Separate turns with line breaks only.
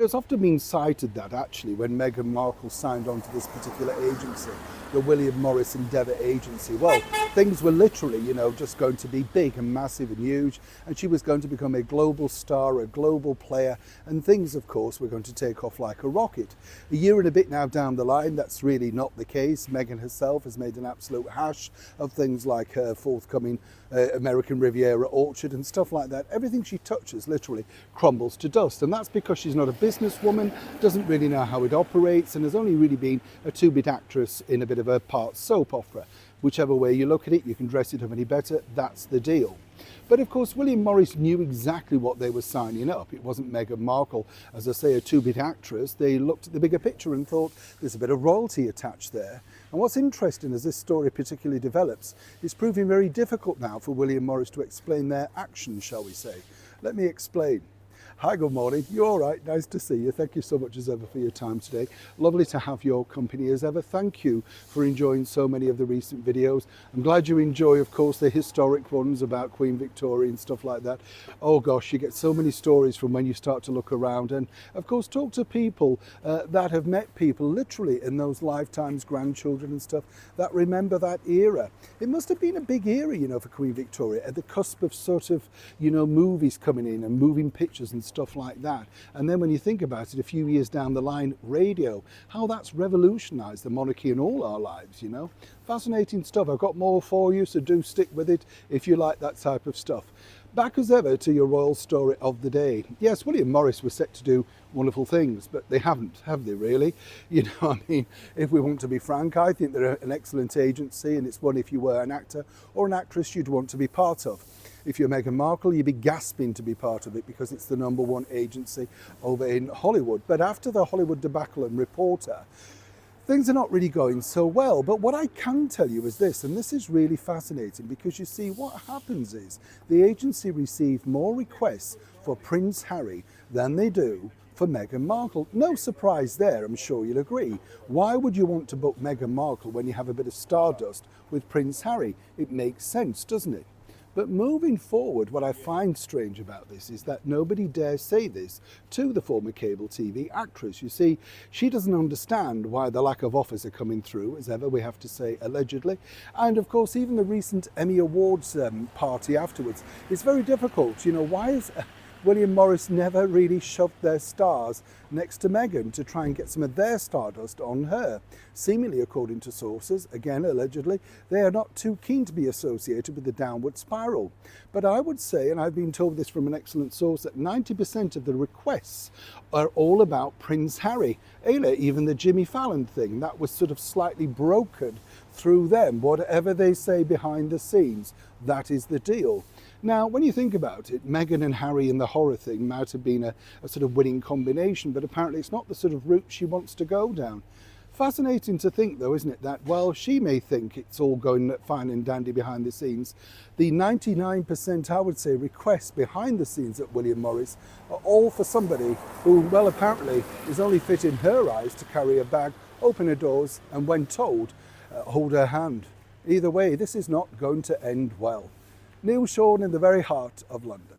It's often been cited that actually when Meghan Markle signed on to this particular agency, the William Morris Endeavour agency, well, things were literally, just going to be big and massive and huge, and she was going to become a global star, a global player, and things, of course, were going to take off like a rocket. A year and a bit now down the line, that's really not the case. Meghan herself has made an absolute hash of things like her forthcoming American Riviera orchard and stuff like that. Everything she touches literally crumbles to dust, and that's because she's not a businesswoman, doesn't really know how it operates, and has only really been a two-bit actress in a bit of a part soap opera. Whichever way you look at it, you can dress it up any better, that's the deal. But of course, William Morris knew exactly what they were signing up. It wasn't Meghan Markle, as I say, a two-bit actress. They looked at the bigger picture and thought there's a bit of royalty attached there. And what's interesting as this story particularly develops, it's proving very difficult now for William Morris to explain their actions, shall we say. Let me explain. Hi, good morning. You all right? Nice to see you. Thank you so much as ever for your time today. Lovely to have your company as ever. Thank you for enjoying so many of the recent videos. I'm glad you enjoy, of course, the historic ones about Queen Victoria and stuff like that. Oh gosh, you get so many stories from when you start to look around and, of course, talk to people that have met people literally in those lifetimes, grandchildren and stuff, that remember that era. It must have been a big era, for Queen Victoria, at the cusp of sort of, movies coming in and moving pictures and stuff like that. And then when you think about it, a few years down the line, radio, how that's revolutionized the monarchy in all our lives, Fascinating stuff. I've got more for you, so do stick with it if you like that type of stuff. Back as ever to your royal story of the day. Yes, William Morris was set to do wonderful things, but they haven't, have they really? If we want to be frank, I think they're an excellent agency, and it's one if you were an actor or an actress you'd want to be part of. If you're Meghan Markle, you'd be gasping to be part of it because it's the #1 agency over in Hollywood. But after the Hollywood debacle and Reporter, things are not really going so well. But what I can tell you is this, and this is really fascinating, because you see what happens is the agency received more requests for Prince Harry than they do for Meghan Markle. No surprise there, I'm sure you'll agree. Why would you want to book Meghan Markle when you have a bit of stardust with Prince Harry? It makes sense, doesn't it? But moving forward, what I find strange about this is that nobody dares say this to the former cable TV actress. You see, she doesn't understand why the lack of offers are coming through, as ever, we have to say allegedly. And of course, even the recent Emmy Awards party afterwards, it's very difficult. Why is William Morris never really shoved their stars next to Meghan to try and get some of their stardust on her? Seemingly, according to sources, again allegedly, they are not too keen to be associated with the downward spiral. But I would say, and I've been told this from an excellent source, that 90% of the requests are all about Prince Harry. Even the Jimmy Fallon thing, that was sort of slightly brokered through them. Whatever they say behind the scenes, that is the deal. Now, when you think about it, Meghan and Harry and the horror thing might have been a sort of winning combination, but apparently it's not the sort of route she wants to go down. Fascinating to think, though, isn't it, that while she may think it's all going fine and dandy behind the scenes, the 99%, I would say, requests behind the scenes at William Morris are all for somebody who, well, apparently is only fit in her eyes to carry a bag, open her doors, and when told, hold her hand. Either way, this is not going to end well. Neil Sean in the very heart of London.